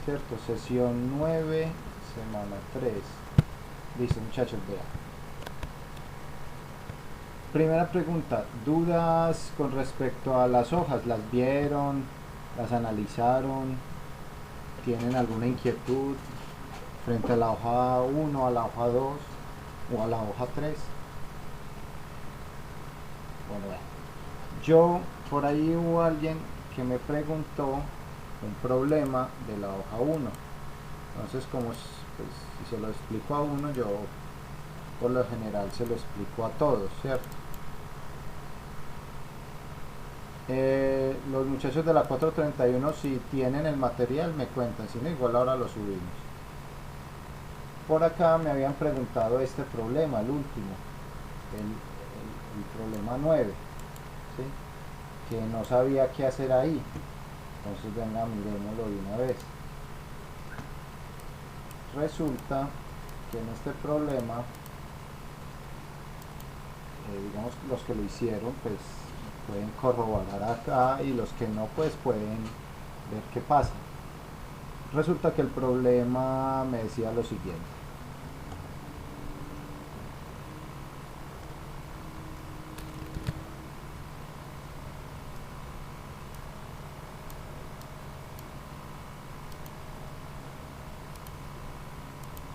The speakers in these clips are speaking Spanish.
¿cierto? Sesión 9, semana 3. Listo, muchachos, vean. Primera pregunta, ¿dudas con respecto a las hojas? ¿Las vieron? ¿Las analizaron? ¿Tienen alguna inquietud frente a la hoja 1, a la hoja 2 o a la hoja 3? Bueno, vean. Yo, por ahí hubo alguien que me preguntó un problema de la hoja 1. Entonces, como pues, si se lo explico a uno, yo por lo general se lo explico a todos, ¿cierto? Los muchachos de la 431, si tienen el material, me cuentan, si no, igual ahora lo subimos. Por acá me habían preguntado este problema, el último, el problema 9, ¿sí? Que no sabía qué hacer ahí. Entonces, venga, miremoslo de una vez. Resulta que en este problema, digamos, los que lo hicieron, pues pueden corroborar acá, y los que no, pues pueden ver qué pasa. Resulta que el problema me decía lo siguiente.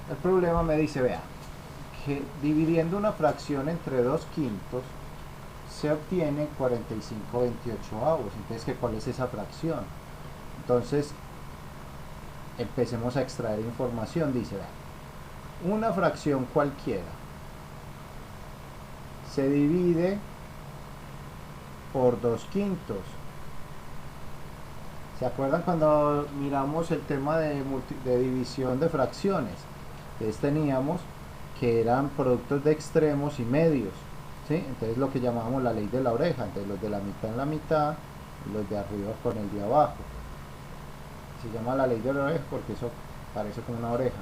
El problema me dice, vea, que dividiendo una fracción entre 2/5 se obtiene 45/28. Entonces, ¿cuál es esa fracción? Entonces, empecemos a extraer información. Dice, vea, una fracción cualquiera se divide por 2/5. ¿Se acuerdan cuando miramos el tema de división de fracciones? Entonces teníamos que eran productos de extremos y medios, ¿sí? Entonces lo que llamábamos la ley de la oreja. Entonces los de la mitad en la mitad y los de arriba con el de abajo. Se llama la ley de la oreja porque eso parece como una oreja.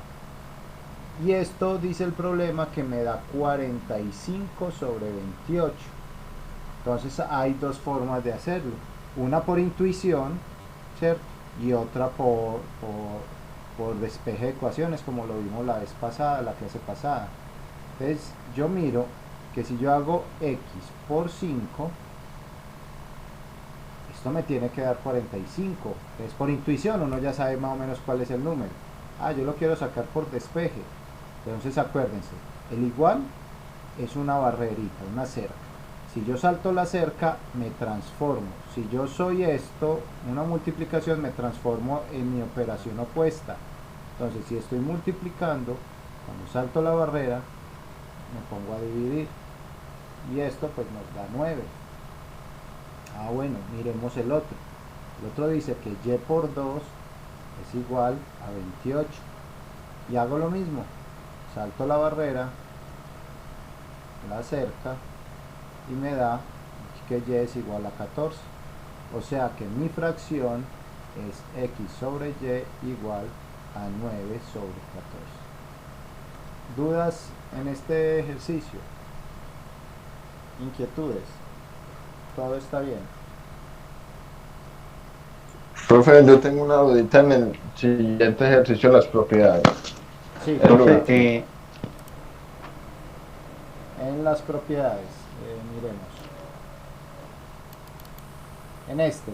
Y esto dice el problema que me da 45/28. Entonces hay dos formas de hacerlo. Una por intuición, ¿cierto? Y otra por despeje de ecuaciones, como lo vimos la vez pasada, la clase pasada. Entonces yo miro que si yo hago x por 5, esto me tiene que dar 45. Entonces por intuición uno ya sabe más o menos cuál es el número. Yo lo quiero sacar por despeje. Entonces acuérdense, el igual es una barrerita, una cerca. Si yo salto la cerca, me transformo. Si yo soy esto, una multiplicación, me transformo en mi operación opuesta. Entonces, si estoy multiplicando, cuando salto la barrera, me pongo a dividir. Y esto pues nos da 9. Bueno, miremos el otro. El otro dice que y por 2 es igual a 28. Y hago lo mismo. Salto la barrera, la cerca, y me da que y es igual a 14. O sea que mi fracción es x sobre y igual a 9 sobre 14. ¿Dudas en este ejercicio? ¿Inquietudes? ¿Todo está bien? Profe, yo tengo una dudita en el siguiente ejercicio de las propiedades. Sí, El profe, último. en las propiedades, miremos. En este,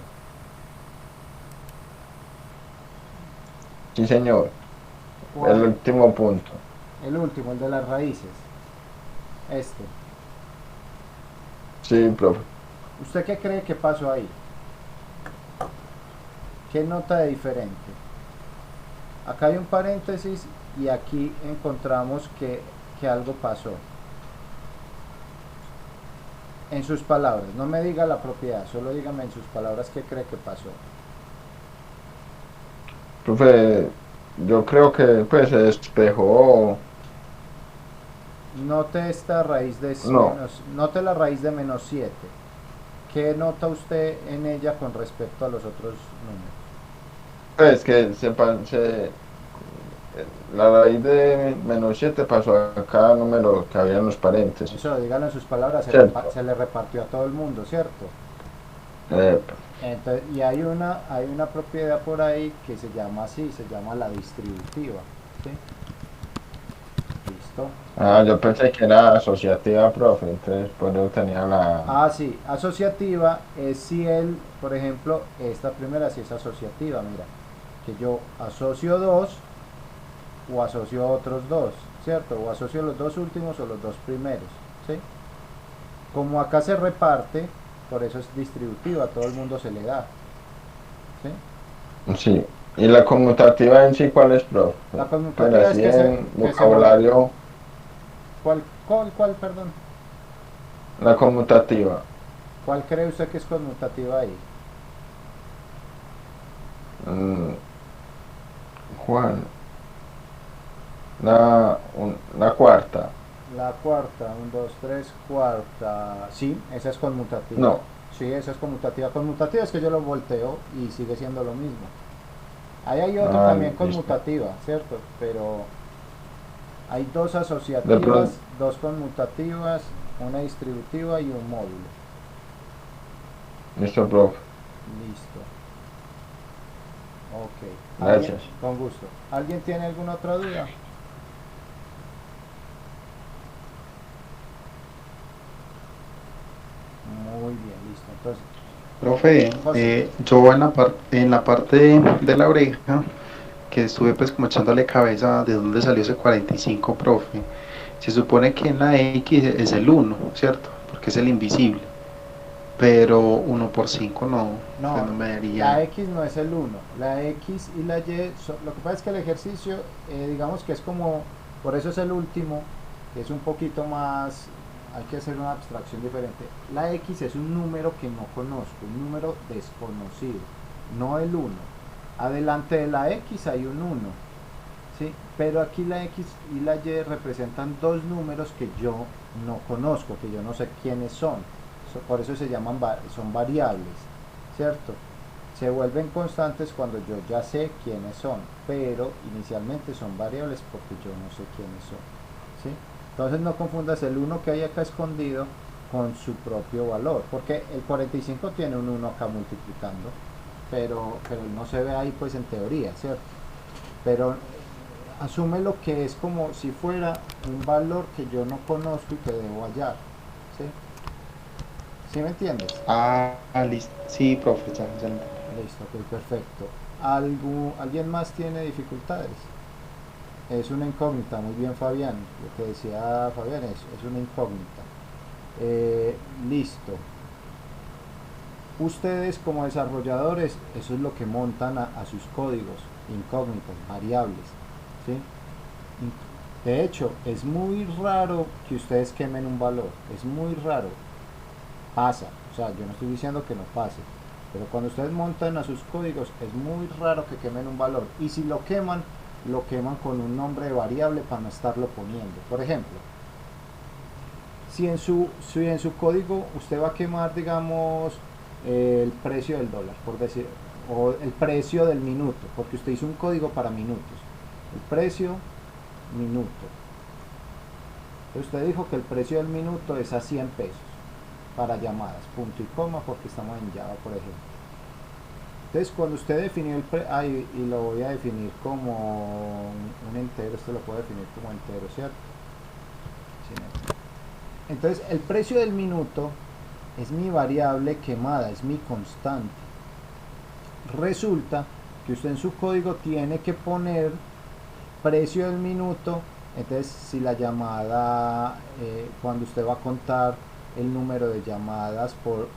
Sí, señor. El ¿cuál? último punto. El último, el de las raíces. Este. Sí, profe. ¿Usted qué cree que pasó ahí? ¿Qué nota de diferente? Acá hay un paréntesis y aquí encontramos que algo pasó. En sus palabras, no me diga la propiedad, solo dígame en sus palabras qué cree que pasó. Profe, yo creo que pues se despejó. Note esta raíz de No, note la raíz de -7. ¿Qué nota usted en ella con respecto a los otros números? pues que la raíz de -7 pasó a cada número que había en los paréntesis. Eso, dígalo en sus palabras, ¿Cierto? se le repartió a todo el mundo, ¿cierto? Epa. Entonces, y hay una propiedad por ahí que se llama así, se llama la distributiva. ¿Sí? ¿Listo? Ah, yo pensé que era asociativa, profe, entonces por eso tenía la... Ah, sí, asociativa es si él, por ejemplo, esta primera sí es asociativa, mira, que yo asocio dos o asocio otros dos, ¿cierto? O asocio los dos últimos o los dos primeros, ¿sí? Como acá se reparte, por eso es distributiva, a todo el mundo se le da, ¿sí? Sí. ¿Y la conmutativa en sí cuál es, profe? La Pero conmutativa es así en que se vuelve, vocabulario, ¿cuál, perdón? la conmutativa. ¿Cuál cree usted que es conmutativa ahí? Mm, Juan, la cuarta. La cuarta, un, dos, tres, cuarta. Sí, esa es conmutativa. No. Sí, esa es conmutativa. Conmutativa es que yo lo volteo y sigue siendo lo mismo. Ahí hay otra Ah, también listo. conmutativa, ¿cierto? Pero hay dos De pronto, asociativas, dos conmutativas, una distributiva y un módulo. listo, profe. Listo. Ok. ¿Alguien? Gracias. Con gusto. ¿Alguien tiene alguna otra duda? Muy bien, listo. Entonces, Profe, José. yo en la parte de la oreja, que estuve pues como echándole cabeza de dónde salió ese 45, profe, se supone que en la X es el 1, ¿cierto? Porque es el invisible, pero 1 por 5 no, pues No, no me la daría... X no es el uno. La X y la Y, lo que pasa es que el ejercicio, digamos que es como, por eso es el último, que es un poquito más, hay que hacer una abstracción diferente. La X es un número que no conozco, un número desconocido, no el uno. Adelante de la X hay un uno, ¿sí? Pero aquí la X y la Y representan dos números que yo no conozco, que yo no sé quiénes son. Por eso se llaman, son variables, ¿cierto? Se vuelven constantes cuando yo ya sé quiénes son, pero inicialmente son variables porque yo no sé quiénes son, ¿sí? Entonces no confundas el uno que hay acá escondido con su propio valor, porque el 45 tiene un uno acá multiplicando, pero no se ve ahí pues en teoría, ¿cierto? Pero asume lo que es como si fuera un valor que yo no conozco y que debo hallar, ¿sí? ¿Sí me entiendes? Listo. Sí, profe, ya lo entendí. Listo, ok, perfecto. ¿Alguien más tiene dificultades? Es una incógnita, muy bien Fabián. Lo que decía Fabián es una incógnita. Listo. Ustedes como desarrolladores, eso es lo que montan a sus códigos, incógnitas, variables. ¿Sí? De hecho, es muy raro que ustedes quemen un valor. Es muy raro. Pasa. O sea, yo no estoy diciendo que no pase. Pero cuando ustedes montan a sus códigos, es muy raro que quemen un valor. Y si lo queman con un nombre de variable para no estarlo poniendo. Por ejemplo, si en su código usted va a quemar, digamos, el precio del dólar, por decir, o el precio del minuto, porque usted hizo un código para minutos. El precio, minuto. Usted dijo que el precio del minuto es a 100 pesos para llamadas, punto y coma, porque estamos en Java, por ejemplo. Entonces, cuando usted definió y lo voy a definir como un entero, esto lo puedo definir como entero, ¿cierto? Entonces, el precio del minuto es mi variable quemada, es mi constante. Resulta que usted en su código tiene que poner precio del minuto. Entonces, si la llamada, cuando usted va a contar el número de llamadas por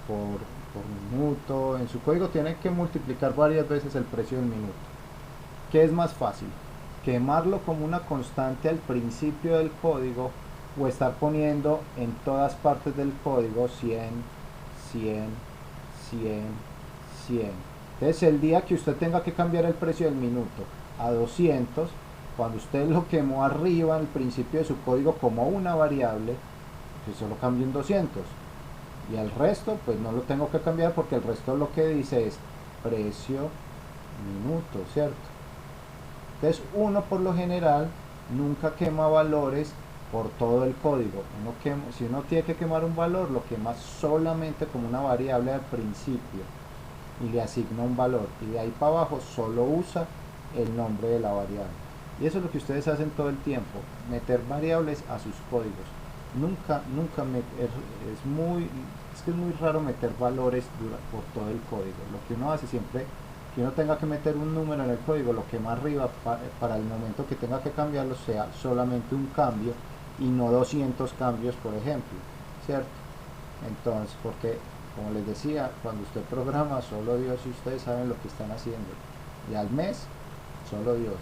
minuto, en su código tiene que multiplicar varias veces el precio del minuto. ¿Qué es más fácil? ¿Quemarlo como una constante al principio del código o estar poniendo en todas partes del código 100, 100, 100, 100? Entonces el día que usted tenga que cambiar el precio del minuto a 200, cuando usted lo quemó arriba al principio de su código como una variable, pues solo cambio en 200. Y el resto, pues no lo tengo que cambiar porque el resto lo que dice es precio minuto, ¿cierto? Entonces uno por lo general nunca quema valores por todo el código. Si uno tiene que quemar un valor, lo quema solamente como una variable al principio y le asigna un valor, y de ahí para abajo solo usa el nombre de la variable. Y eso es lo que ustedes hacen todo el tiempo, meter variables a sus códigos. Nunca es que es muy raro meter valores por todo el código. Lo que uno hace siempre, que uno tenga que meter un número en el código, lo que más arriba para el momento que tenga que cambiarlo sea solamente un cambio y no 200 cambios, por ejemplo, ¿cierto? Entonces, porque como les decía, cuando usted programa, solo Dios y ustedes saben lo que están haciendo, y al mes solo Dios.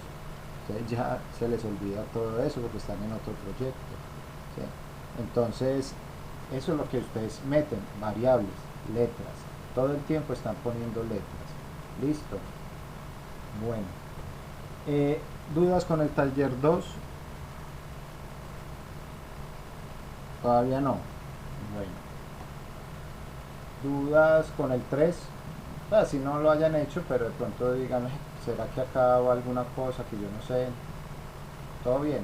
Entonces ya se les olvida todo eso porque están en otro proyecto, ¿sí? Entonces eso es lo que ustedes meten, variables, letras, todo el tiempo están poniendo letras. Listo. Bueno, dudas con el taller 2, todavía no. Bueno, dudas con el 3, si no lo hayan hecho, pero de pronto digan, ¿será que acá va alguna cosa que yo no sé? Todo bien.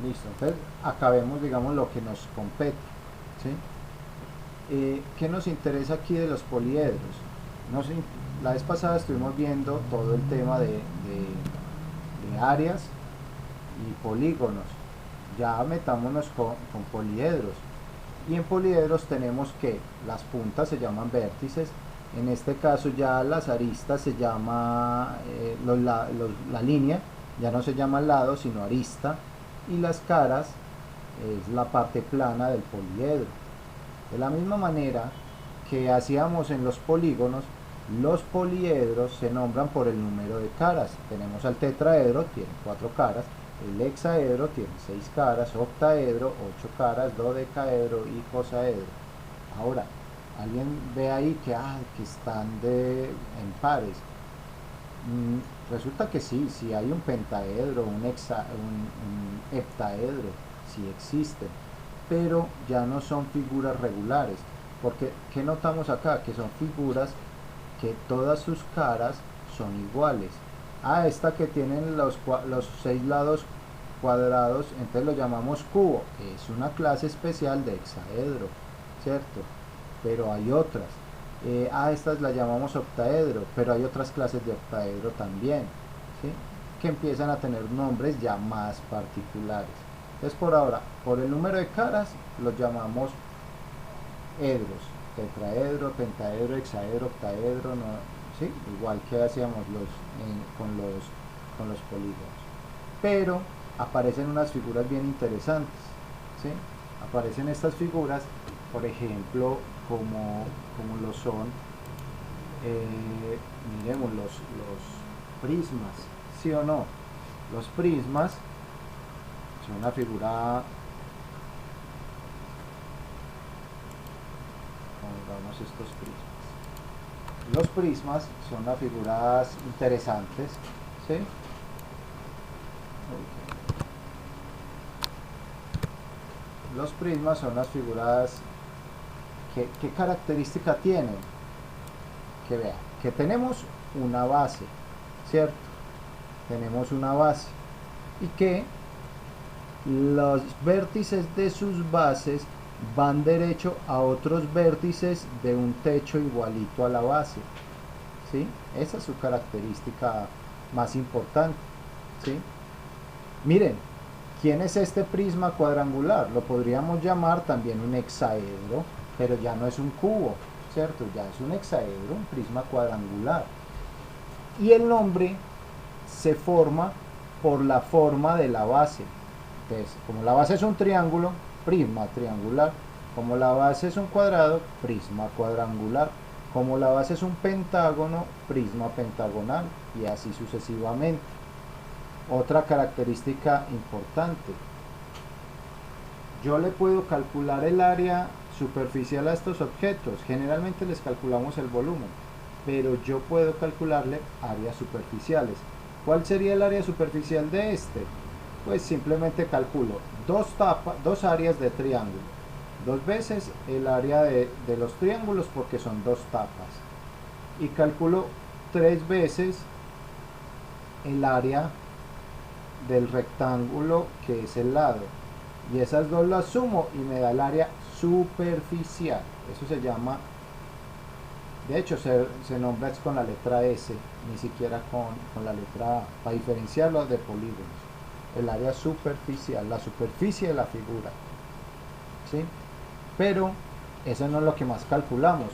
Listo, entonces acabemos, digamos, lo que nos compete, ¿sí? ¿Qué nos interesa aquí de los poliedros? La vez pasada estuvimos viendo todo el tema de áreas y polígonos. Ya metámonos con poliedros. Y en poliedros tenemos que las puntas se llaman vértices. En este caso ya las aristas se llama, la línea ya no se llama lado sino arista, y las caras es la parte plana del poliedro. De la misma manera que hacíamos en los polígonos, los poliedros se nombran por el número de caras. Tenemos al tetraedro, tiene 4 caras, el hexaedro tiene 6 caras, octaedro 8 caras, dodecaedro y icosaedro. Ahora, alguien ve ahí que están en pares. Resulta que sí hay un pentaedro, un heptaedro, sí existen, pero ya no son figuras regulares, porque ¿qué notamos acá? Que son figuras que todas sus caras son iguales. Esta que tienen los 6 lados cuadrados, entonces lo llamamos cubo, es una clase especial de hexaedro, ¿cierto? Pero hay otras. Estas las llamamos octaedro, pero hay otras clases de octaedro también, ¿sí? Que empiezan a tener nombres ya más particulares. Entonces por ahora, por el número de caras, los llamamos edros, tetraedro, pentaedro, hexaedro, octaedro, no, ¿sí? Igual que hacíamos con los polígonos. Pero aparecen unas figuras bien interesantes, ¿sí? Aparecen estas figuras, por ejemplo, como lo son, miremos los prismas, ¿sí o no? Los prismas son una figura, pongamos estos prismas. Los prismas son unas figuras interesantes, ¿sí? Los prismas son las figuras ¿qué característica tienen? Que vean, que tenemos una base, ¿cierto? Tenemos una base y que los vértices de sus bases van derecho a otros vértices de un techo igualito a la base, ¿sí? Esa es su característica más importante, ¿sí? Miren, ¿quién es este prisma cuadrangular? Lo podríamos llamar también un hexaedro, pero ya no es un cubo, ¿cierto? Ya es un hexaedro, un prisma cuadrangular. Y el nombre se forma por la forma de la base. Entonces, como la base es un triángulo, prisma triangular. Como la base es un cuadrado, prisma cuadrangular. Como la base es un pentágono, prisma pentagonal, y así sucesivamente. Otra característica importante: yo le puedo calcular el área superficial a estos objetos. Generalmente les calculamos el volumen, pero yo puedo calcularle áreas superficiales. ¿Cuál sería el área superficial de este? Pues simplemente calculo dos áreas de triángulo, 2 veces el área de los triángulos porque son 2 tapas, y calculo 3 veces el área del rectángulo que es el lado, y esas dos las sumo y me da el área superficial. Eso se llama, de hecho se nombra con la letra S, ni siquiera con la letra A, para diferenciarlo de polígonos. El área superficial, la superficie de la figura, ¿sí? Pero eso no es lo que más calculamos.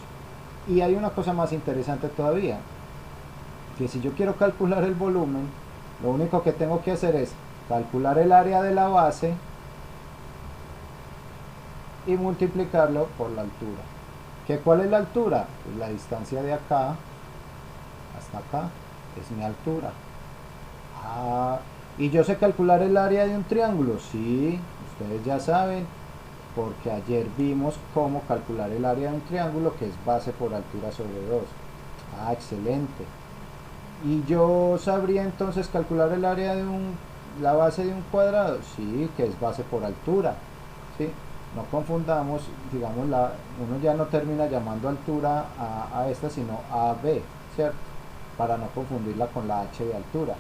Y hay una cosa más interesante todavía, que si yo quiero calcular el volumen, lo único que tengo que hacer es calcular el área de la base y multiplicarlo por la altura. ¿Cuál es la altura? Pues la distancia de acá hasta acá es mi altura. ¿Y yo sé calcular el área de un triángulo? Sí, ustedes ya saben, porque ayer vimos cómo calcular el área de un triángulo, que es base por altura sobre 2. Excelente. ¿Y yo sabría entonces calcular el área de la base de un cuadrado? Sí, que es base por altura. ¿Sí? No confundamos, digamos, uno ya no termina llamando altura a esta, sino a B, ¿cierto? Para no confundirla con la H de altura.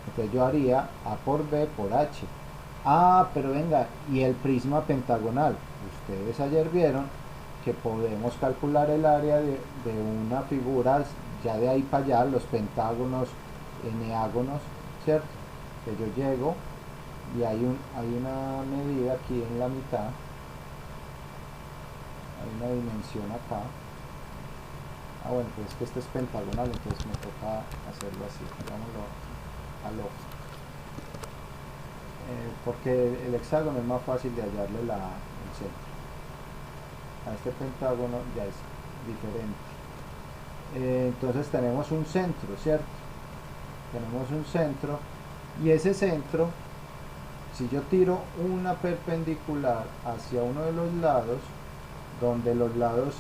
Entonces yo haría A por B por H. Pero venga, y el prisma pentagonal. Ustedes ayer vieron que podemos calcular el área de una figura, ya de ahí para allá, los pentágonos, eneágonos, ¿cierto? Que yo llego y hay una medida aquí en la mitad, hay una dimensión acá. Bueno, pues es que este es pentagonal, entonces me toca hacerlo así, hagámoslo al ojo. Porque el hexágono es más fácil de hallarle el centro. A este pentágono ya es diferente. Entonces tenemos un centro, ¿cierto? Tenemos un centro, y ese centro, si yo tiro una perpendicular hacia uno de los lados, donde los lados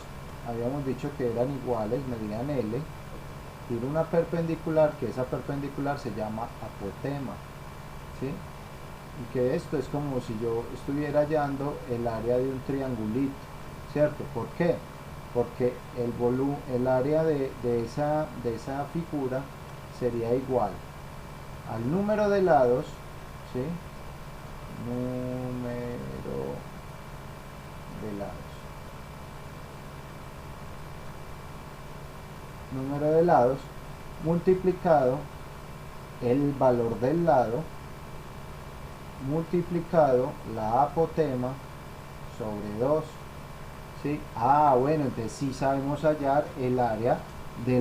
habíamos dicho que eran iguales, medían L, tiro una perpendicular, que esa perpendicular se llama apotema, ¿sí? Y que esto es como si yo estuviera hallando el área de un triangulito, ¿cierto? ¿Por qué? Porque el área de esa figura sería igual al número de lados, ¿sí? Número de lados. Número de lados multiplicado el valor del lado multiplicado la apotema sobre 2, ¿sí? Bueno, entonces sí sabemos hallar el área de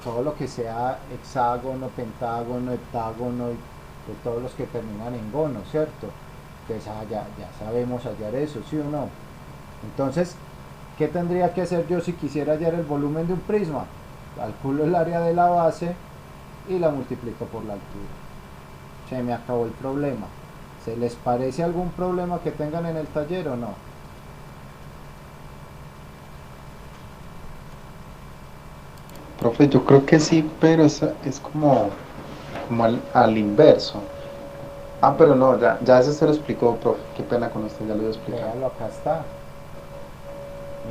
todo lo que sea hexágono, pentágono, heptágono, y de todos los que terminan en gono, ¿cierto? Entonces ya sabemos hallar eso, ¿sí o no? Entonces, ¿qué tendría que hacer yo si quisiera hallar el volumen de un prisma? Calculo el área de la base y la multiplico por la altura. Se me acabó el problema. ¿Se les parece algún problema que tengan en el taller o no? Profe, yo creo que sí, pero es como al inverso. Pero no, ya ese se lo explicó, profe. Qué pena con usted, ya lo voy a explicar. Véalo, acá está.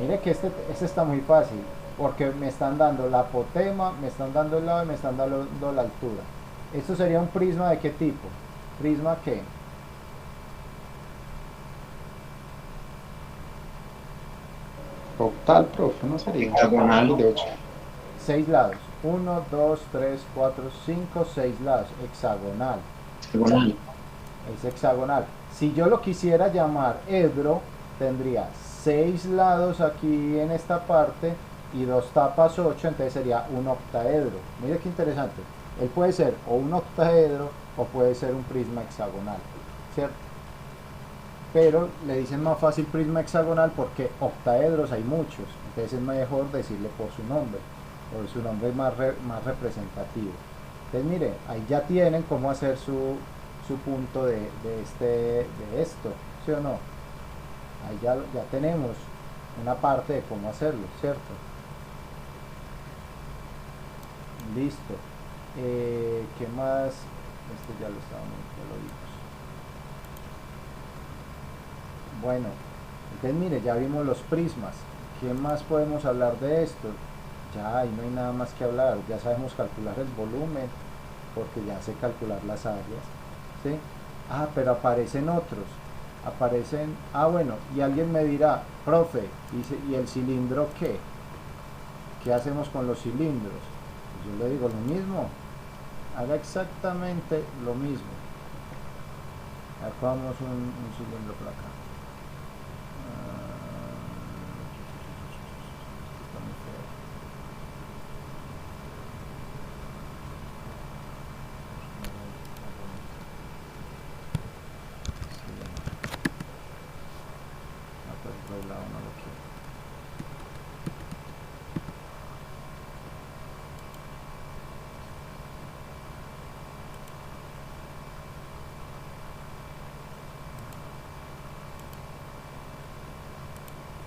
Mire que este está muy fácil, porque me están dando la apotema, me están dando el lado y me están dando la altura. ¿Esto sería un prisma de qué tipo? ¿Prisma qué? Octal, profe, no sería Hexagonal. de 8. 6 lados. 1, 2, 3, 4, 5, 6 lados. Hexagonal. Es hexagonal. Si yo lo quisiera llamar edro, tendría 6 lados aquí en esta parte y 2 tapas 8, entonces sería un octaedro. Mire qué interesante. Él puede ser o un octaedro o puede ser un prisma hexagonal, ¿cierto? Pero le dicen más fácil prisma hexagonal porque octaedros hay muchos, entonces es mejor decirle por su nombre es más representativo. Entonces mire, ahí ya tienen cómo hacer su punto de esto, ¿sí o no? Ahí ya tenemos una parte de cómo hacerlo, ¿cierto? Listo. ¿Qué más? Este ya lo vimos. Bueno, entonces mire, ya vimos los prismas. ¿Qué más podemos hablar de esto? Ya ahí no hay nada más que hablar. Ya sabemos calcular el volumen, porque ya sé calcular las áreas, ¿sí? Ah, pero aparecen otros, aparecen, bueno, y alguien me dirá, profe, ¿y el cilindro qué? ¿Qué hacemos con los cilindros? Pues yo le digo lo mismo, haga exactamente lo mismo. Acá vamos un cilindro por acá. Está muy feo. Por otro lado no lo quiero.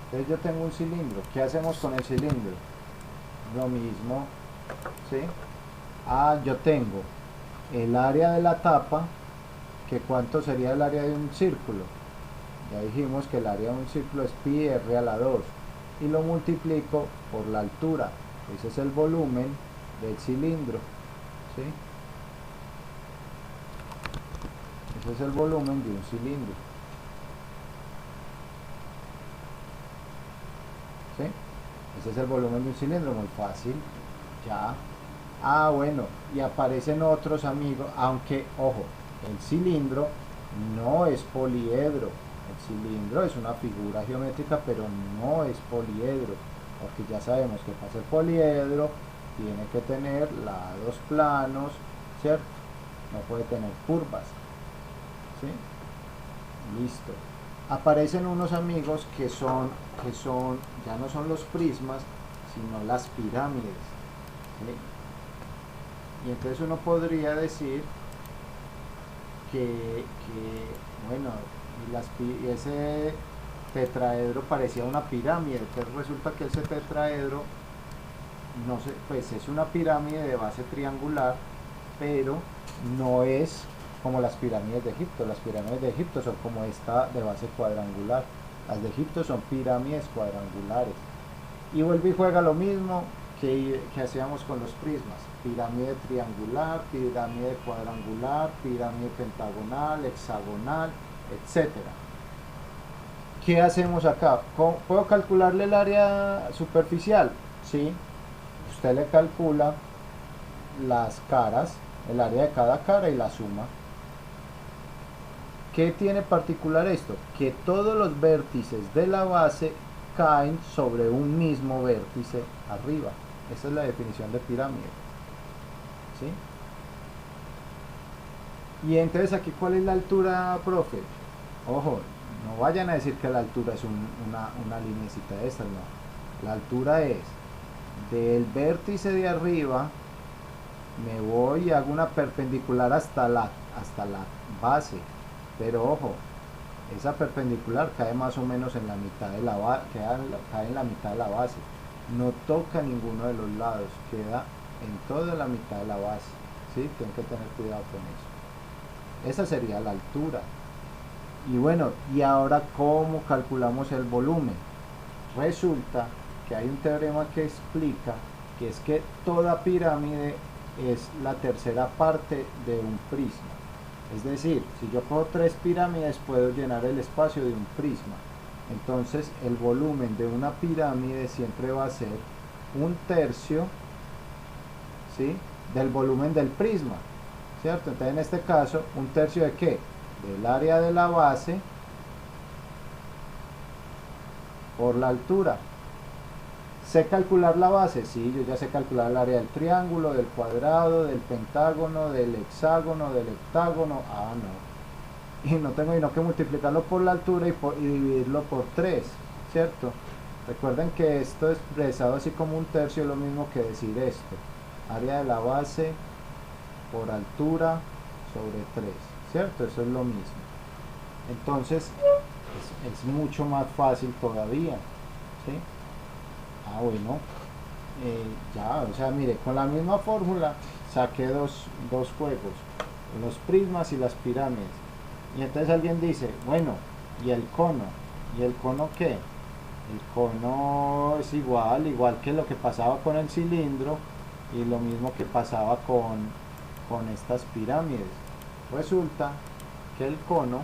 Entonces yo tengo un cilindro. ¿Qué hacemos con el cilindro? Lo mismo, ¿sí? Yo tengo el área de la tapa, que cuánto sería el área de un círculo. Ya dijimos que el área de un círculo es pi r a la 2 y lo multiplico por la altura. Ese es el volumen del cilindro, ¿sí? Ese es el volumen de un cilindro, ¿sí? Ese es el volumen de un cilindro, muy fácil, ya. Bueno, y aparecen otros amigos, aunque, ojo, el cilindro no es poliedro. El cilindro es una figura geométrica, pero no es poliedro, porque ya sabemos que para ser poliedro tiene que tener lados planos, ¿cierto? No puede tener curvas, ¿sí? Listo. Aparecen unos amigos que ya no son los prismas, sino las pirámides, ¿sí? Y entonces uno podría decir bueno, y ese tetraedro parecía una pirámide, entonces resulta que ese tetraedro, no sé, pues es una pirámide de base triangular, pero no es como las pirámides de Egipto. Las pirámides de Egipto son como esta de base cuadrangular. Las de Egipto son pirámides cuadrangulares. Y vuelve y juega lo mismo que hacíamos con los prismas: pirámide triangular, pirámide cuadrangular, pirámide pentagonal, hexagonal, etcétera. ¿Qué hacemos acá? ¿Puedo calcularle el área superficial? Sí. Usted le calcula las caras, el área de cada cara y la suma. ¿Qué tiene particular esto? Que todos los vértices de la base caen sobre un mismo vértice arriba. Esa es la definición de pirámide, ¿sí? Y entonces aquí, ¿cuál es la altura, profe? Ojo, no vayan a decir que la altura es una lineecita de estas, no. La altura es del vértice de arriba, me voy y hago una perpendicular hasta la base, pero ojo, esa perpendicular cae más o menos en la mitad de la base, cae en la mitad de la base, no toca ninguno de los lados, queda en toda la mitad de la base, ¿sí? Tienen que tener cuidado con eso. Esa sería la altura. Y bueno, y ahora, ¿cómo calculamos el volumen? Resulta que hay un teorema que explica que es que toda pirámide es la tercera parte de un prisma. Es decir, si yo cojo 3 pirámides, puedo llenar el espacio de un prisma. Entonces el volumen de una pirámide siempre va a ser 1/3, ¿sí?, del volumen del prisma, ¿cierto? Entonces en este caso, 1/3 de ¿qué? Del área de la base por la altura. ¿Sé calcular la base? Sí, yo ya sé calcular el área del triángulo, del cuadrado, del pentágono, del hexágono, del heptágono. No. Y no tengo sino que multiplicarlo por la altura y dividirlo por 3, ¿cierto? Recuerden que esto expresado así como 1/3 es lo mismo que decir esto: área de la base por altura sobre 3, ¿cierto? Eso es lo mismo. Entonces es mucho más fácil todavía, ¿sí? Bueno, ya, o sea, mire, con la misma fórmula saqué dos juegos, los prismas y las pirámides. Y entonces alguien dice, bueno, ¿y el cono? ¿Y el cono qué? El cono es igual que lo que pasaba con el cilindro y lo mismo que pasaba con con estas pirámides. Resulta que el cono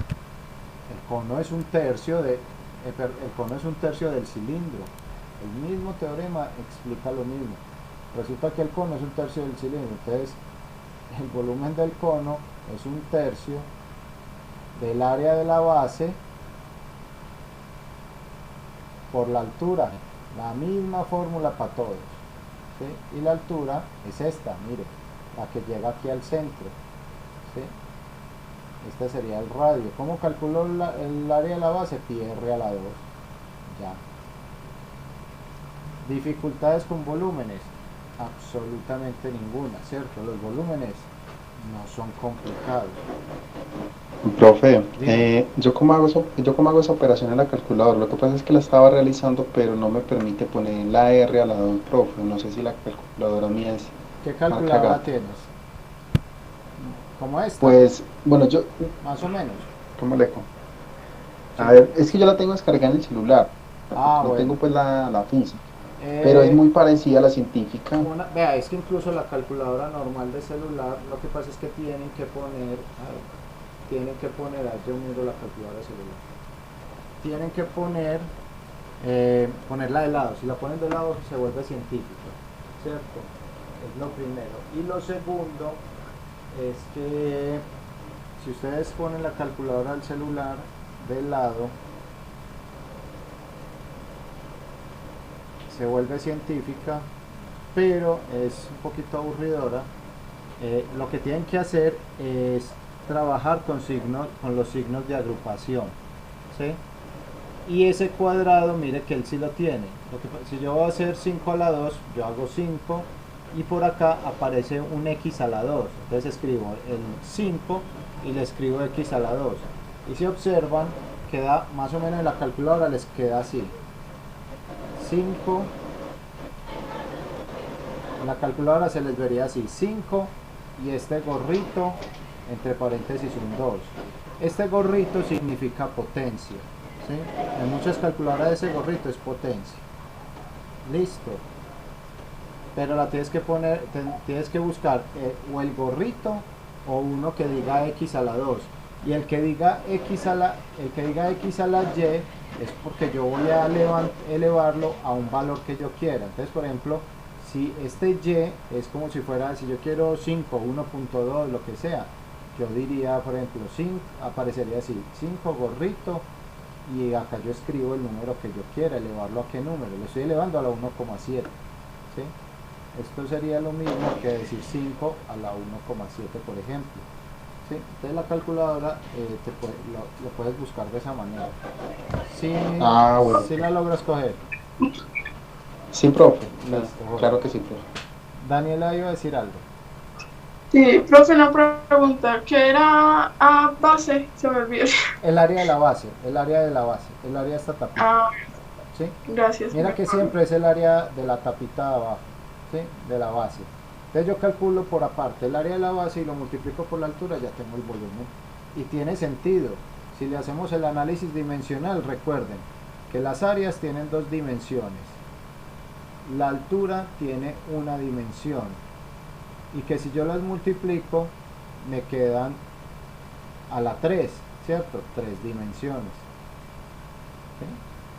es un tercio el cono es un tercio del cilindro. El mismo teorema explica lo mismo. Resulta que el cono es un tercio del cilindro, entonces el volumen del cono es un tercio del área de la base por la altura. La misma fórmula para todos, ¿sí? Y la altura es esta, mire, la que llega aquí al centro, ¿sí? Este sería el radio. ¿Cómo calculó el área de la base? Pi r a la 2. Ya. Dificultades con volúmenes, absolutamente ninguna, ¿cierto? Los volúmenes no son complicados. Profe, yo cómo hago esa operación en la calculadora. Lo que pasa es que la estaba realizando, pero no me permite poner la R a la 2, profe. No sé si la calculadora mía es ¿Qué marca calculadora gato. tienes? ¿Como esta? Pues, bueno, yo, Más o menos. ¿cómo le hago? Sí. A ver, es que yo la tengo descargada en el celular. Ah, No bueno. tengo pues la física. Pero es muy parecida a la científica. Vea, es que incluso la calculadora normal de celular, lo que pasa es que tienen que poner, yo miro la calculadora de celular, tienen que ponerla de lado. Si la ponen de lado se vuelve científica, ¿cierto? Es lo primero. Y lo segundo es que si ustedes ponen la calculadora del celular de lado, se vuelve científica, pero es un poquito aburridora. Lo que tienen que hacer es trabajar con los signos de agrupación, ¿sí? Y ese cuadrado, mire que él sí lo tiene. Si yo voy a hacer 5 a la 2, yo hago 5 y por acá aparece un x a la 2. Entonces escribo el 5 y le escribo x a la 2. Y si observan, queda más o menos en la calculadora, les queda así. 5, en la calculadora se les vería así, 5 y este gorrito entre paréntesis un 2. Este gorrito significa potencia, ¿sí? En muchas calculadoras ese gorrito es potencia. Listo. Pero la tienes que poner, tienes que buscar o el gorrito o uno que diga x a la 2. Y el que diga x a la y es porque yo voy a elevarlo a un valor que yo quiera. Entonces, por ejemplo, si este y es como si fuera, si yo quiero 5, 1.2, lo que sea, yo diría, por ejemplo, 5, aparecería así, 5 gorrito, y acá yo escribo el número que yo quiera, elevarlo a qué número, lo estoy elevando a la 1,7, ¿sí? Esto sería lo mismo que decir 5 a la 1,7, por ejemplo. ¿Sí? Entonces la calculadora lo puedes buscar de esa manera. Sí, Bueno. sí la logras coger. Sí, profe. Listo. Claro que sí, profe. Daniela iba a decir algo. Sí, profe, una pregunta. ¿Qué era A base? Se me olvidó. El área de la base, el área de esta tapita. Ah, ¿Sí? gracias. Mira que siempre es el área de la tapita de abajo, ¿sí? De la base. Entonces yo calculo por aparte el área de la base y lo multiplico por la altura, ya tengo el volumen. Y tiene sentido. Si le hacemos el análisis dimensional, recuerden que las áreas tienen dos dimensiones. La altura tiene una dimensión. Y que si yo las multiplico, me quedan a la 3, ¿cierto? 3 dimensiones. ¿Sí?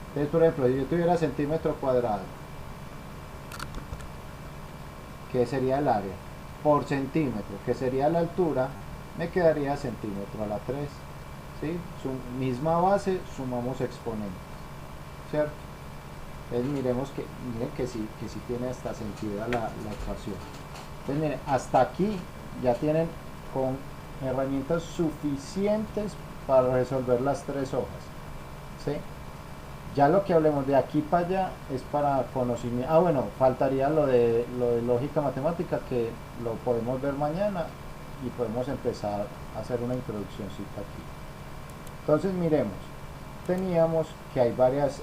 Entonces, por ejemplo, si yo tuviera centímetro cuadrado, que sería el área, por centímetro, que sería la altura, me quedaría centímetro a la 3. ¿Sí? Misma base, sumamos exponentes, ¿cierto? Entonces miren que sí tiene hasta sentido la ecuación. Entonces miren, hasta aquí ya tienen con herramientas suficientes para resolver las 3 hojas, ¿sí? Ya lo que hablemos de aquí para allá es para conocimiento. Bueno, faltaría lo de lógica matemática, que lo podemos ver mañana y podemos empezar a hacer una introduccióncita aquí. Entonces miremos, teníamos que hay varias,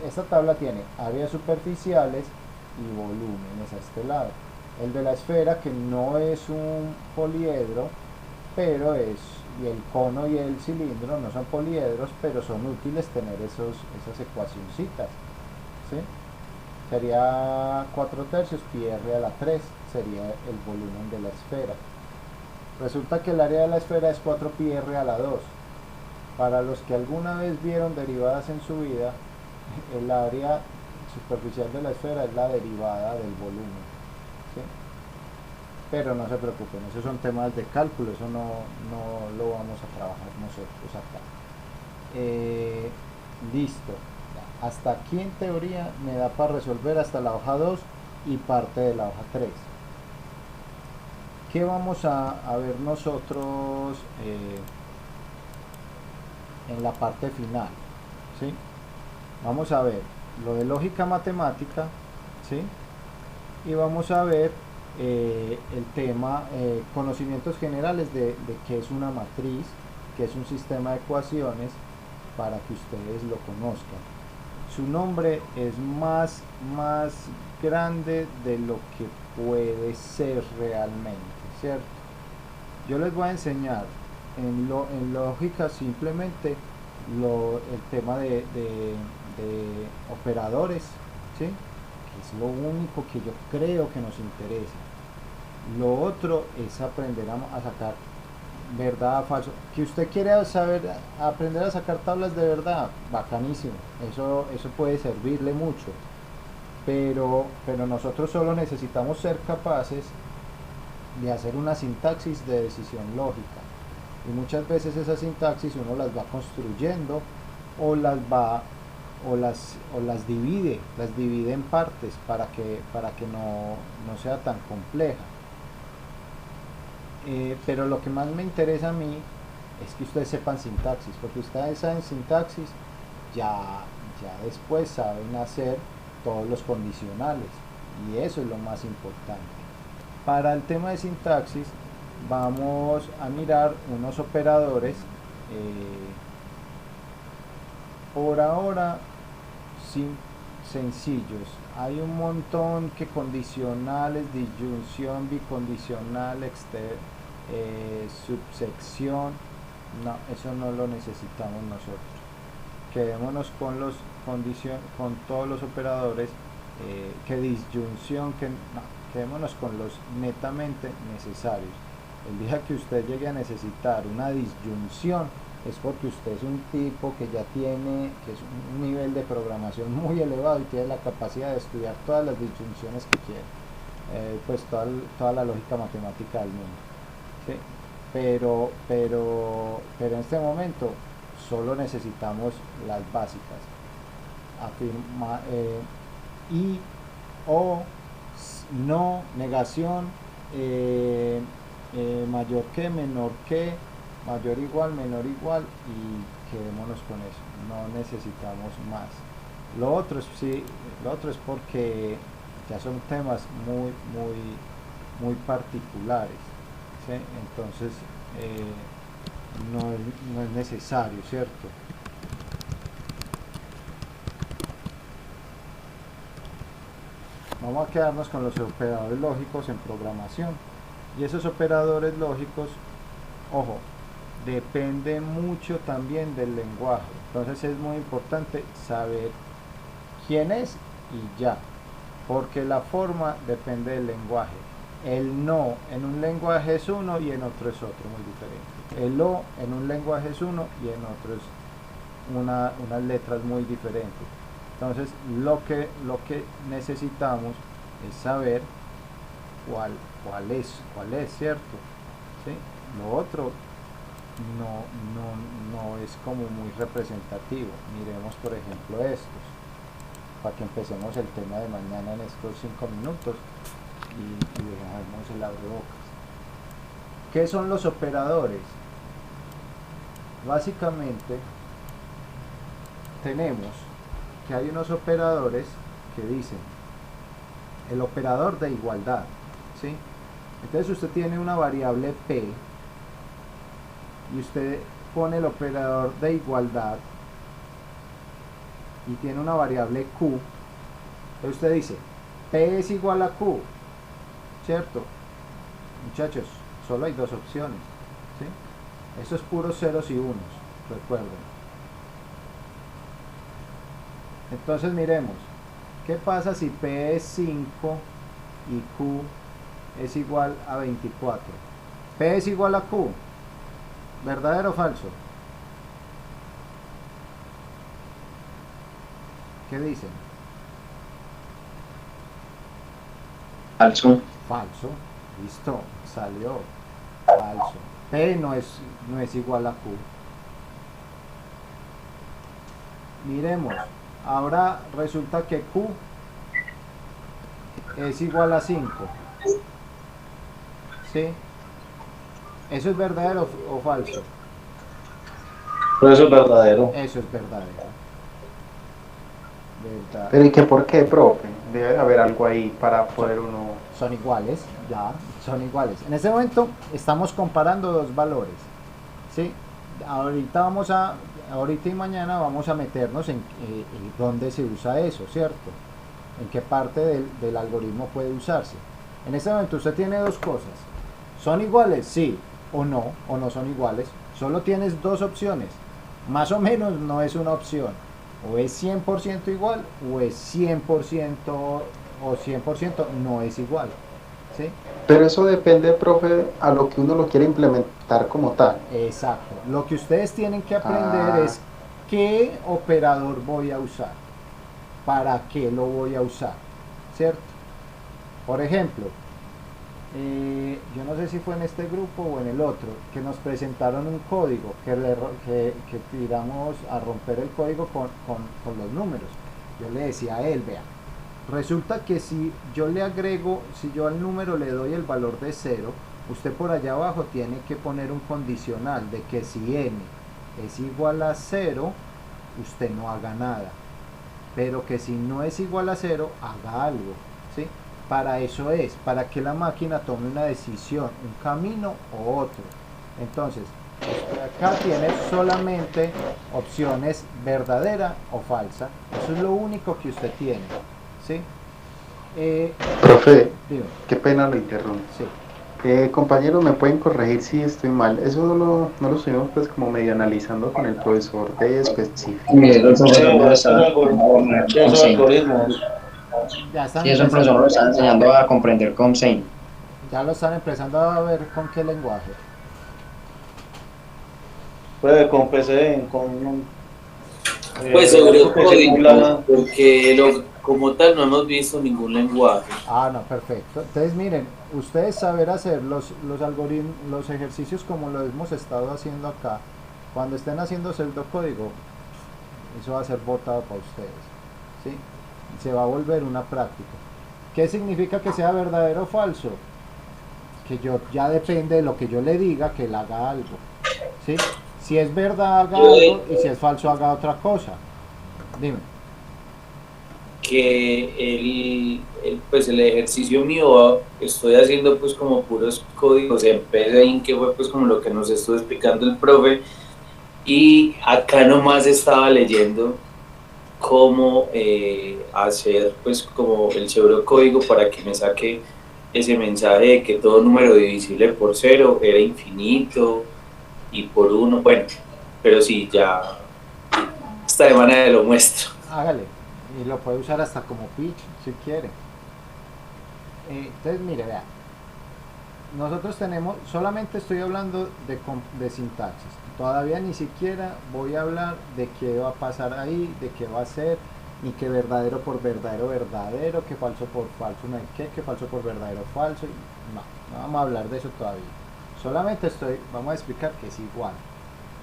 esta tabla tiene áreas superficiales y volúmenes a este lado. El de la esfera, que no es un poliedro, pero y el cono y el cilindro no son poliedros, pero son útiles tener esas ecuacioncitas, ¿sí? Sería 4 tercios pi r a la 3. sería el volumen de la esfera. Resulta que el área de la esfera es 4πr a la 2. Para los que alguna vez vieron derivadas en su vida, el área superficial de la esfera es la derivada del volumen, ¿sí? Pero no se preocupen, esos son temas de cálculo, eso no lo vamos a trabajar nosotros acá. Listo, hasta aquí en teoría me da para resolver hasta la hoja 2 y parte de la hoja 3. ¿Qué vamos a ver nosotros en la parte final? ¿Sí? Vamos a ver lo de lógica matemática, ¿sí? Y vamos a ver el tema conocimientos generales de qué es una matriz, qué es un sistema de ecuaciones, para que ustedes lo conozcan. Su nombre es más grande de lo que puede ser realmente, ¿cierto? Yo les voy a enseñar en lógica simplemente el tema de operadores, ¿sí? Que es lo único que yo creo que nos interesa. Lo otro es aprender a sacar verdad o falso. Que usted quiere saber, aprender a sacar tablas de verdad, bacanísimo, eso puede servirle mucho, pero nosotros solo necesitamos ser capaces de hacer una sintaxis de decisión lógica, y muchas veces esas sintaxis uno las va construyendo o las divide en partes para que no sea tan compleja. Pero lo que más me interesa a mí es que ustedes sepan sintaxis, porque ustedes saben sintaxis, ya después saben hacer todos los condicionales, y eso es lo más importante. Para el tema de sintaxis vamos a mirar unos operadores, por ahora sencillos. Hay un montón que condicionales, disyunción, bicondicional, subsección. No, eso no lo necesitamos nosotros. Quedémonos con con todos los operadores, que disyunción, quedémonos con los netamente necesarios. El día que usted llegue a necesitar una disyunción es porque usted es un tipo que ya tiene un nivel de programación muy elevado y tiene la capacidad de estudiar todas las disyunciones que quiere, pues toda la lógica matemática del mundo, ¿sí? Pero en este momento solo necesitamos las básicas. Y, o, no, negación, mayor que, menor que, mayor igual, menor igual, y quedémonos con eso, no necesitamos más. Lo otro es porque ya son temas muy particulares, ¿sí? Entonces no es necesario, ¿cierto? Vamos a quedarnos con los operadores lógicos en programación, y esos operadores lógicos, ojo, depende mucho también del lenguaje. Entonces es muy importante saber quién es y ya, porque la forma depende del lenguaje. El no en un lenguaje es uno y en otro es otro, muy diferente. El o en un lenguaje es uno y en otro es unas letras muy diferentes. Entonces lo que necesitamos es saber cuál es, ¿cierto? ¿Sí? Lo otro no es como muy representativo. Miremos por ejemplo estos, para que empecemos el tema de mañana en estos 5 minutos y dejamos el abrebocas. ¿Qué son los operadores? Básicamente tenemos que hay unos operadores que dicen el operador de igualdad, ¿sí? Entonces usted tiene una variable P y usted pone el operador de igualdad y tiene una variable Q. Entonces usted dice P es igual a Q, ¿cierto? Muchachos, solo hay dos opciones, ¿sí? Eso es puros ceros y unos, recuerden. Entonces miremos, ¿qué pasa si P es 5 y Q es igual a 24. P es igual a Q. ¿Verdadero o falso? ¿Qué dicen? Falso. Falso. Listo, salió. Falso. P no es igual a Q. Miremos. Ahora resulta que Q es igual a 5. ¿Sí? ¿Eso es verdadero o falso? Pero eso es verdadero. Eso es verdadero. Verdad. Pero ¿y qué por qué, profe? Debe de haber algo ahí para poder uno... Son iguales, ya, son iguales. En este momento estamos comparando dos valores. ¿Sí? Ahorita y mañana vamos a meternos en dónde se usa eso, ¿cierto? En qué parte del algoritmo puede usarse. En este momento usted tiene dos cosas. ¿Son iguales? Sí o no son iguales. Solo tienes dos opciones. Más o menos no es una opción. O es 100% igual o es 100% o 100% no es igual. ¿Sí? Pero eso depende, profe, a lo que uno lo quiere implementar como tal. Exacto. Lo que ustedes tienen que aprender es qué operador voy a usar. ¿Para qué lo voy a usar? ¿Cierto? Por ejemplo, yo no sé si fue en este grupo o en el otro, que nos presentaron un código que tiramos a romper el código con los números. Yo le decía a él, vea, resulta que si yo al número le doy el valor de 0, usted por allá abajo tiene que poner un condicional de que si n es igual a 0, usted no haga nada, pero que si no es igual a 0, haga algo, ¿sí? Para eso es, para que la máquina tome una decisión, un camino o otro. Entonces, acá tiene solamente opciones verdadera o falsa. Eso es lo único que usted tiene, ¿sí? Profe, Dime. qué pena lo interrumpo. Sí. Compañeros, ¿me pueden corregir si estoy mal? Eso no lo estuvimos pues como medio analizando con el profesor de específico. Eso Esos algoritmos. Ya están Sí, eso el empezando, profesor lo está enseñando a comprender COM-SAIN. ya lo están empezando a ver con qué lenguaje. Puede con PC, con... Pues sobre que se código, cumpla- porque como tal no hemos visto ningún lenguaje. Ah, no, perfecto. Entonces, miren, ustedes saber hacer los algoritmos, los ejercicios como lo hemos estado haciendo acá, cuando estén haciendo pseudocódigo, eso va a ser botado para ustedes, ¿sí? Se va a volver una práctica. ¿Qué significa que sea verdadero o falso? Que yo ya depende de lo que yo le diga, que él haga algo, ¿sí? Si es verdad, haga algo, y si es falso, haga otra cosa. Dime. Que pues el ejercicio mío estoy haciendo pues como puros códigos en PSeInt, que fue pues como lo que nos estuvo explicando el profe, y acá nomás estaba leyendo cómo hacer pues como el pseudocódigo para que me saque ese mensaje de que todo número divisible por 0 era infinito y por 1, bueno, pero sí, ya esta semana lo muestro. Hágale, y lo puede usar hasta como pitch si quiere. Entonces, mire, vea, nosotros tenemos, solamente estoy hablando de sintaxis, todavía ni siquiera voy a hablar de qué va a pasar ahí, de qué va a ser, ni que verdadero por verdadero, verdadero, que falso por falso, no hay que falso por verdadero, falso, no vamos a hablar de eso todavía. Solamente vamos a explicar que es igual.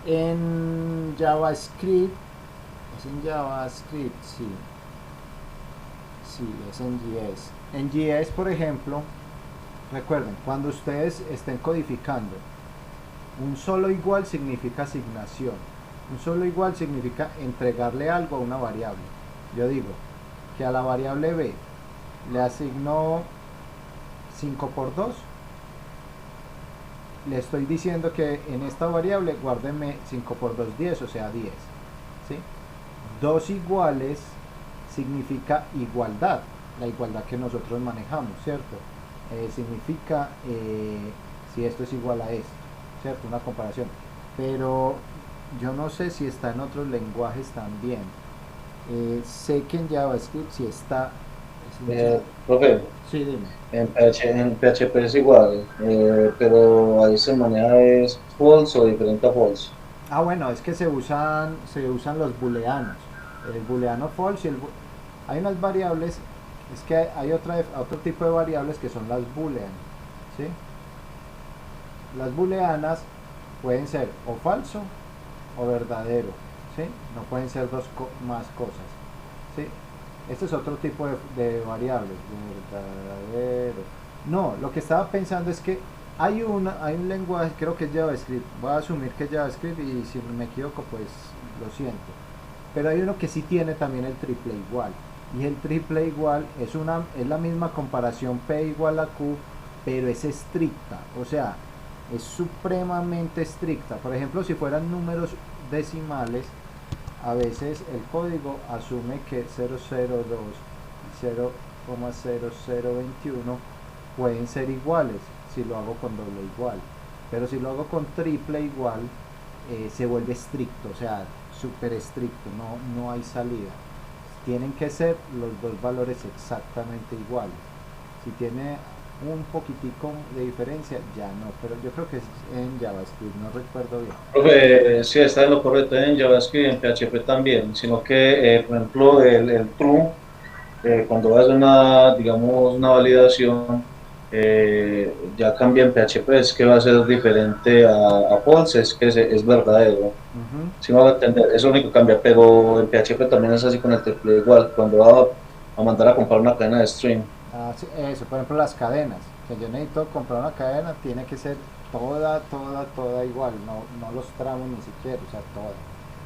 En JavaScript, es en JavaScript, sí, es en JS. En JS, por ejemplo, recuerden, cuando ustedes estén codificando, un solo igual significa asignación. Un solo igual significa entregarle algo a una variable. Yo digo que a la variable b le asigno 5 por 2. Le estoy diciendo que en esta variable guárdeme 5 por 2, 10, o sea 10. ¿Sí? Dos iguales significa igualdad, la igualdad que nosotros manejamos, ¿cierto? Significa si esto es igual a esto, ¿cierto? Una comparación. Pero yo no sé si está en otros lenguajes también. Sé que en JavaScript sí está Profe, Sí, dime. en PHP es igual, pero ahí se maneja es false o diferente a false. Ah, bueno, es que se usan los booleanos. El booleano false y hay unas variables, es que hay otro tipo de variables que son las boolean, ¿sí? Las booleanas pueden ser o falso o verdadero, ¿sí? No pueden ser más cosas, ¿sí? Este es otro tipo de variables, verdadero. No, lo que estaba pensando es que hay un lenguaje, creo que es JavaScript, voy a asumir que es JavaScript y si me equivoco pues lo siento, pero hay uno que sí tiene también el triple igual, y el triple igual es la misma comparación P igual a Q, pero es estricta, o sea, es supremamente estricta. Por ejemplo, si fueran números decimales, a veces el código asume que 002 y 0,0021 pueden ser iguales si lo hago con doble igual, pero si lo hago con triple igual se vuelve estricto, o sea, súper estricto, no hay salida. Tienen que ser los dos valores exactamente iguales. Si tiene un poquitico de diferencia, ya no, pero yo creo que es en JavaScript, no recuerdo bien. Profe, sí, está en lo correcto en JavaScript y en PHP también, sino que, por ejemplo, el true, cuando vas a una, digamos, una validación, ya cambia en PHP, es que va a ser diferente a false, es que es verdadero. Si me va a entender, eso es lo único que cambia, pero en PHP también es así con el triple igual, cuando va a mandar a comprar una cadena de string. Ah, sí, eso, por ejemplo, las cadenas, que yo necesito comprar una cadena, tiene que ser toda igual, no los tramos ni siquiera, o sea, toda.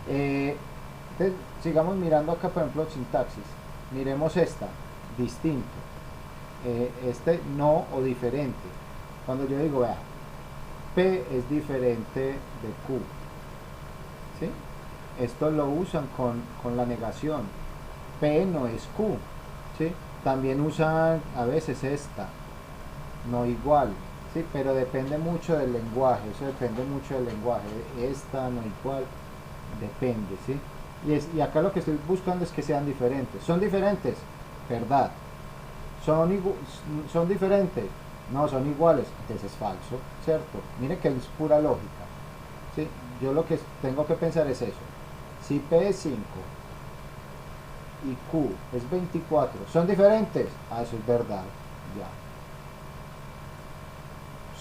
Entonces, sigamos mirando acá, por ejemplo, sintaxis. Miremos esta, distinto. Este no o diferente. Cuando yo digo, vea, P es diferente de Q, ¿sí? Esto lo usan con la negación. P no es Q, ¿sí? También usan a veces esta, no igual, ¿sí? Pero depende mucho del lenguaje, eso depende mucho del lenguaje. Esta, no igual, depende, ¿sí? Y acá lo que estoy buscando es que sean diferentes. ¿Son diferentes? ¿Verdad? ¿Son diferentes? No, son iguales. Entonces es falso, ¿cierto? Mire que es pura lógica, ¿sí? Yo lo que tengo que pensar es eso. Si P es 5 y Q es 24, ¿son diferentes? Ah, eso es verdad, ya.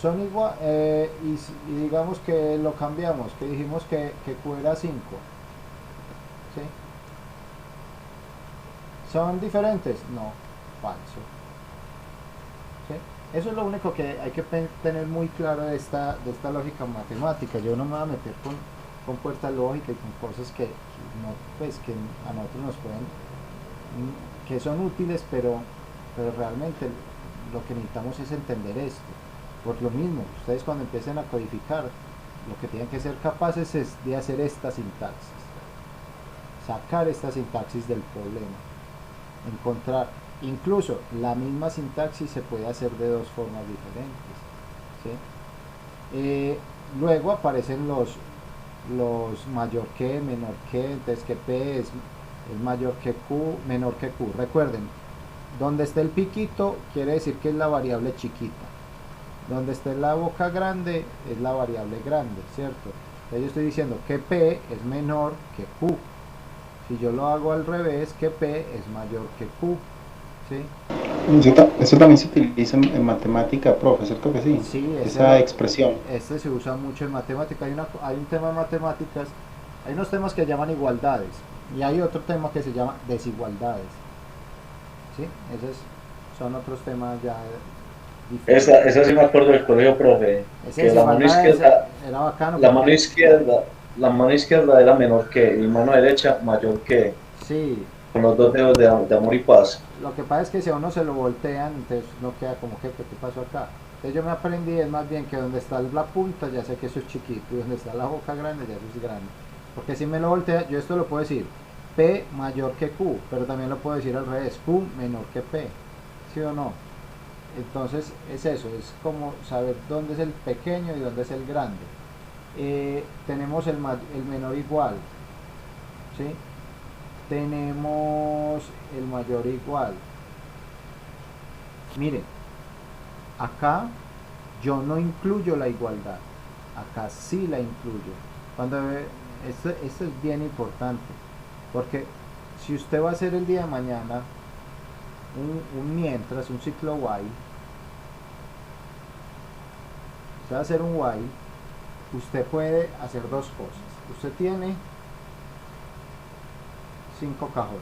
Son igual, y digamos que lo cambiamos, que dijimos que Q era 5, ¿sí? ¿Son diferentes? No, falso, ¿sí? Eso es lo único que hay que tener muy claro de esta lógica matemática. Yo no me voy a meter con puerta lógica y con cosas que no, pues, que a nosotros nos pueden, que son útiles, pero realmente lo que necesitamos es entender esto. Por lo mismo, ustedes cuando empiecen a codificar, lo que tienen que ser capaces es de hacer esta sintaxis, sacar esta sintaxis del problema, encontrar, incluso la misma sintaxis se puede hacer de dos formas diferentes, ¿sí? Luego aparecen los mayor que, menor que, entonces que P es mayor que Q, menor que Q. Recuerden, donde esté el piquito quiere decir que es la variable chiquita, donde esté la boca grande es la variable grande, ¿cierto? Entonces yo estoy diciendo que P es menor que Q. Si yo lo hago al revés, que P es mayor que Q, ¿sí? Eso también se utiliza en matemática, profe, ¿cierto que sí? Sí, esa expresión. Este se usa mucho en matemática. Hay un tema de matemáticas, hay unos temas que llaman igualdades y hay otro tema que se llama desigualdades, ¿sí? Son otros temas ya diferentes. Esa sí me acuerdo del colegio, profe. Que la mano izquierda era bacano. La mano izquierda era menor que y mano derecha mayor que. Sí. Con los dos dedos de amor y paz. Lo que pasa es que si a uno se lo voltean, entonces no queda como que, ¿qué pasó acá? Entonces yo me aprendí es más bien que donde está la punta, ya sé que eso es chiquito, y donde está la boca grande, ya eso es grande. Porque si me lo voltea, yo esto lo puedo decir, P mayor que Q, pero también lo puedo decir al revés, Q menor que P, ¿sí o no? Entonces es eso, es como saber dónde es el pequeño y dónde es el grande. Tenemos el menor igual, ¿sí? Tenemos el mayor igual, Miren, acá yo no incluyo la igualdad, acá sí la incluyo. Esto es bien importante, porque si usted va a hacer el día de mañana un ciclo while, usted va a hacer un while, usted puede hacer dos cosas. Usted tiene 5 cajones,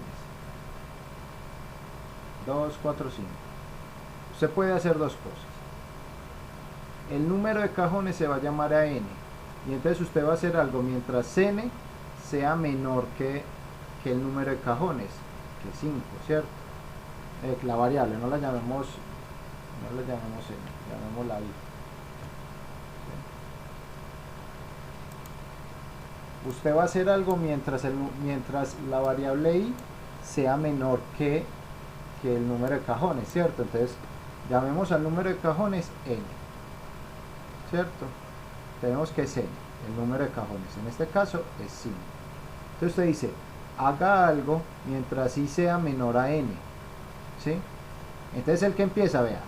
2, 4, 5. Usted puede hacer dos cosas. El número de cajones se va a llamar a n, y entonces usted va a hacer algo mientras n sea menor que el número de cajones, que 5, ¿cierto? La variable, no la llamemos n, llamémosla i. Usted va a hacer algo mientras la variable i sea menor que el número de cajones, ¿cierto? Entonces llamemos al número de cajones n, ¿cierto? Tenemos que es n, el número de cajones, en este caso es 5. Entonces usted dice, haga algo mientras i sea menor a n, ¿sí? Entonces el que empieza, vea,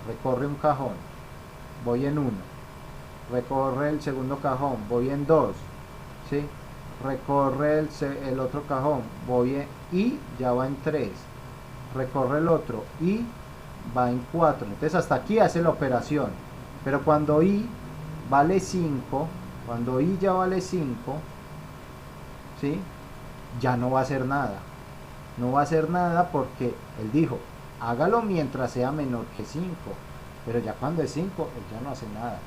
recorre un cajón, voy en 1, recorre el segundo cajón, voy en 2, ¿sí? Recorre el otro cajón, y ya va en 3, recorre el otro y va en 4. Entonces hasta aquí hace la operación, pero cuando i vale 5, cuando i ya vale 5, ¿sí? Ya no va a hacer nada, no va a hacer nada, porque él dijo hágalo mientras sea menor que 5, pero ya cuando es 5 él ya no hace nada,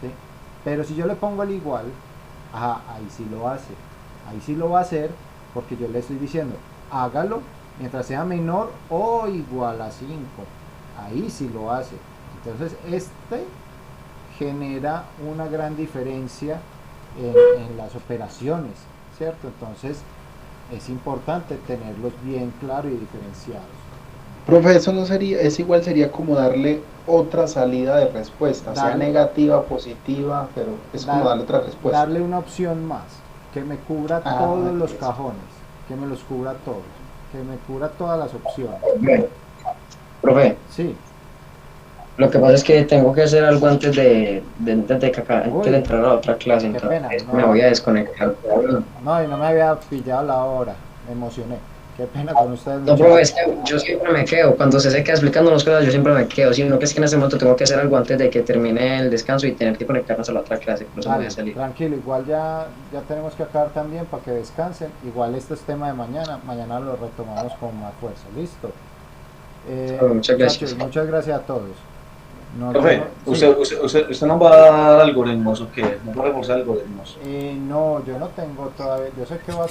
¿sí? Pero si yo le pongo el igual, ahí sí lo hace, ahí sí lo va a hacer, porque yo le estoy diciendo hágalo mientras sea menor o igual a 5, ahí sí lo hace. Entonces genera una gran diferencia en las operaciones, ¿cierto? Entonces es importante tenerlos bien claros y diferenciados. Profe, eso no sería, es igual, sería como darle otra salida de respuesta, sea negativa, positiva, pero es como darle otra respuesta. Darle una opción más, que me cubra todos los cajones, que me los cubra todos, que me cubra todas las opciones. Profe, Sí. lo que pasa es que tengo que hacer algo antes de entrar a la otra clase, Qué entonces pena, no. me voy a desconectar. No, y no me había pillado la hora, me emocioné. Qué pena con ustedes. No, profe, es que yo siempre me quedo, cuando usted se queda explicando las cosas, yo siempre me quedo, sino que es que en ese momento tengo que hacer algo antes de que termine el descanso y tener que conectarnos a la otra clase, por eso me voy a salir. Tranquilo, igual ya tenemos que acabar también para que descansen. Igual este es tema de mañana lo retomamos con más fuerza. ¿Listo? Muchas gracias. Muchas gracias a todos. Profe, ¿usted no va a dar algoritmos o qué? ¿No va a reforzar algoritmos? No, yo no tengo todavía, yo sé que va a